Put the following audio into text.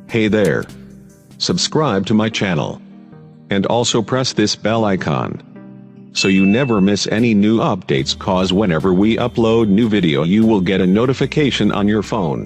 Hey there. Subscribe to my channel. And also press this bell icon. So you never miss any new updates, cause whenever we upload new video you will get a notification on your phone.